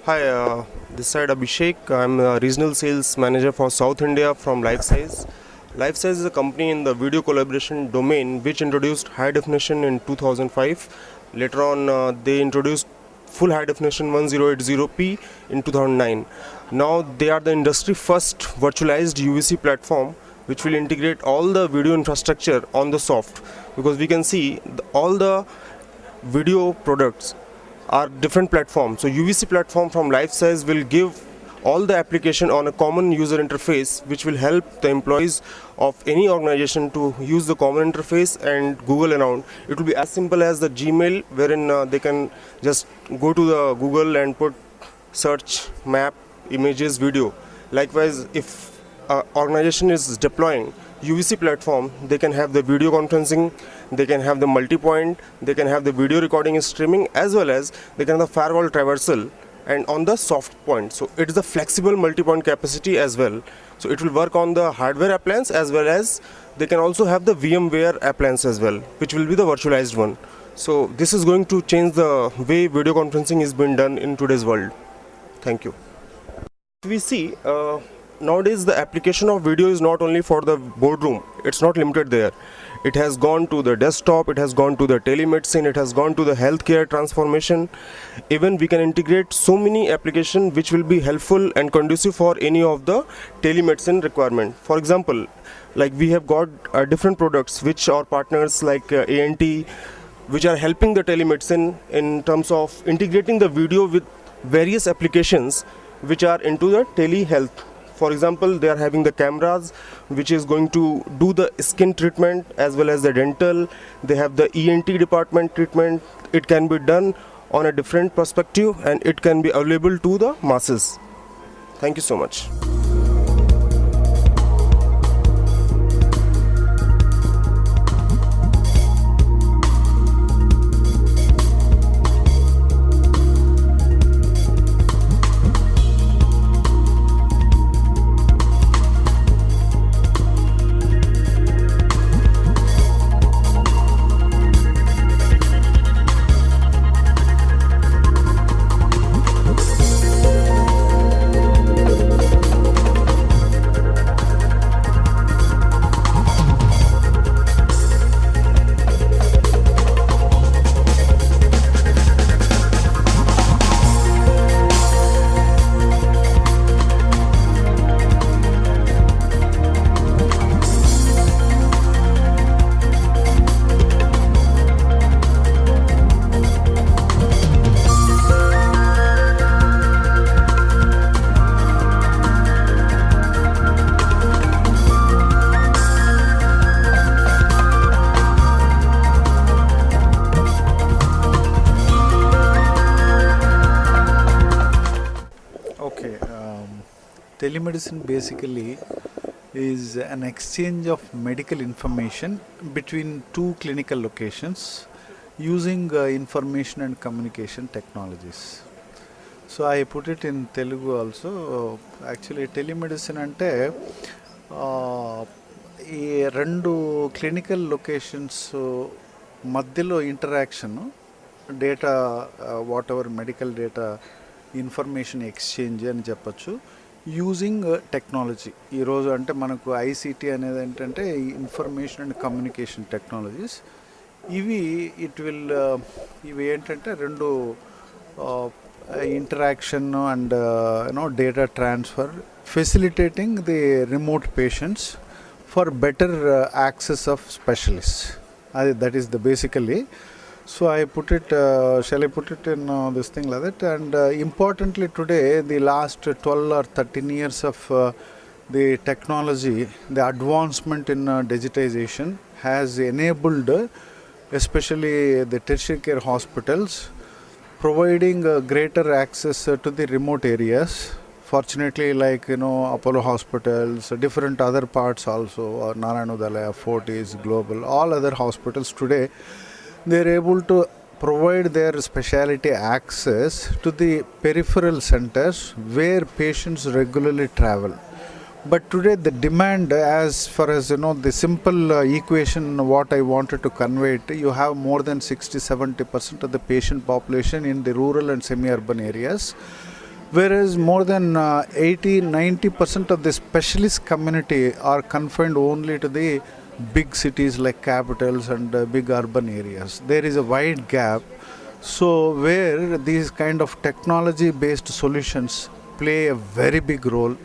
Hi, this side Abhishek. I'm a regional sales manager for South India from Lifesize. Lifesize is a company in the video collaboration domain which introduced high definition in 2005. Later on, they introduced full high definition 1080p in 2009. Now they are the industry first virtualized UVC platform which will integrate all the video infrastructure on the soft, because we can see all the video products are different platforms. So UVC platform from Lifesize will give all the application on a common user interface, which will help the employees of any organization to use the common interface and Google around. It will be as simple as the Gmail, wherein they can just go to the Google and put search, map, images, video. Likewise, if organization is deploying UVC platform, they can have the video conferencing, they can have the multi-point, they can have the video recording and streaming, as well as they can have the firewall traversal and on the soft point. So it is a flexible multi-point capacity as well. So it will work on the hardware appliance as well as they can also have the VMware appliance as well, which will be the virtualized one. So this is going to change the way video conferencing is being done in today's world. Thank you. We see nowadays the application of video is not only for the boardroom, it's not limited there. It has gone to the desktop, it has gone to the telemedicine, it has gone to the healthcare transformation. Even we can integrate so many applications which will be helpful and conducive for any of the telemedicine requirement. For example, like we have got different products which are partners like ANT, which are helping the telemedicine in terms of integrating the video with various applications which are into the telehealth. For example, they are having the cameras which is going to do the skin treatment as well as the dental. They have the ENT department treatment. It can be done on a different perspective and it can be available to the masses. Thank you so much. Telemedicine basically is an exchange of medical information between two clinical locations using information and communication technologies. So I put it in Telugu also. Actually, telemedicine ante ఈ రెండు clinical locations మధ్యలో interaction, data what ever medical data information exchange అని చెప్పచ్చు using technology. ఈరోజు అంటే మనకు ICT అనేది ఏంటంటే ఇన్ఫర్మేషన్ అండ్ కమ్యూనికేషన్ టెక్నాలజీస్. ఇవి ఏంటంటే రెండు interaction and data transfer, facilitating the remote patients for better access of specialists. That is the basically. So I put it, shall I put it in this thing like that? And importantly today, the last 12 or 13 years of the technology, the advancement in digitization has enabled especially the tertiary care hospitals providing greater access to the remote areas. Fortunately, like Apollo hospitals, different other parts also, Narayana Hrudayalaya, Fortis, Global, all other hospitals today, they are able to provide their specialty access to the peripheral centers where patients regularly travel. But today the demand, as far as the simple equation what I wanted to convey it, you have more than 60-70% of the patient population in the rural and semi-urban areas, whereas more than 80-90% of the specialist community are confined only to the big cities like capitals and big urban areas. There is a wide gap. So where these kind of technology based solutions play a very big role,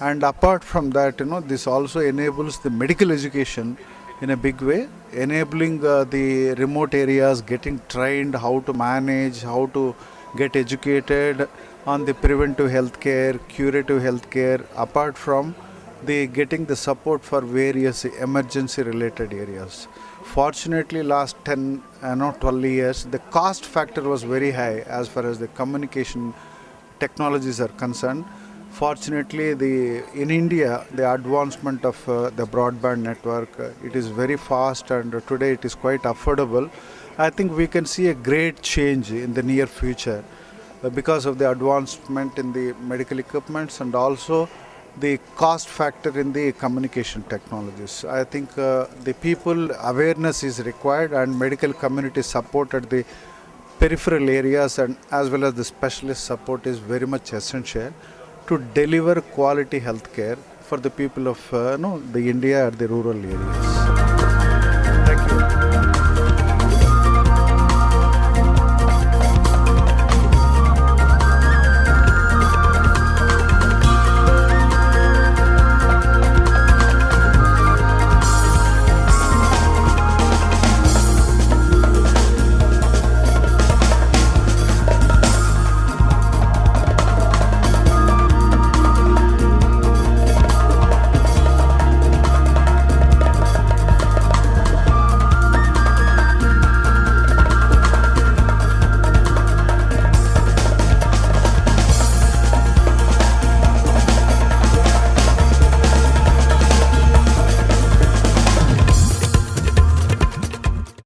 and apart from that, this also enables the medical education in a big way, enabling the remote areas getting trained how to manage, how to get educated on the preventive healthcare, curative healthcare, apart from the getting the support for various emergency related areas. Fortunately, last 12 years, the cost factor was very high as far as the communication technologies are concerned. Fortunately, in India, the advancement of the broadband network, it is very fast, and today it is quite affordable. I think we can see a great change in the near future because of the advancement in the medical equipments and also the cost factor in the communication technologies. I think the people awareness is required, and medical community support at the peripheral areas and as well as the specialist support is very much essential to deliver quality healthcare for the people of the India or the rural areas. Thank you.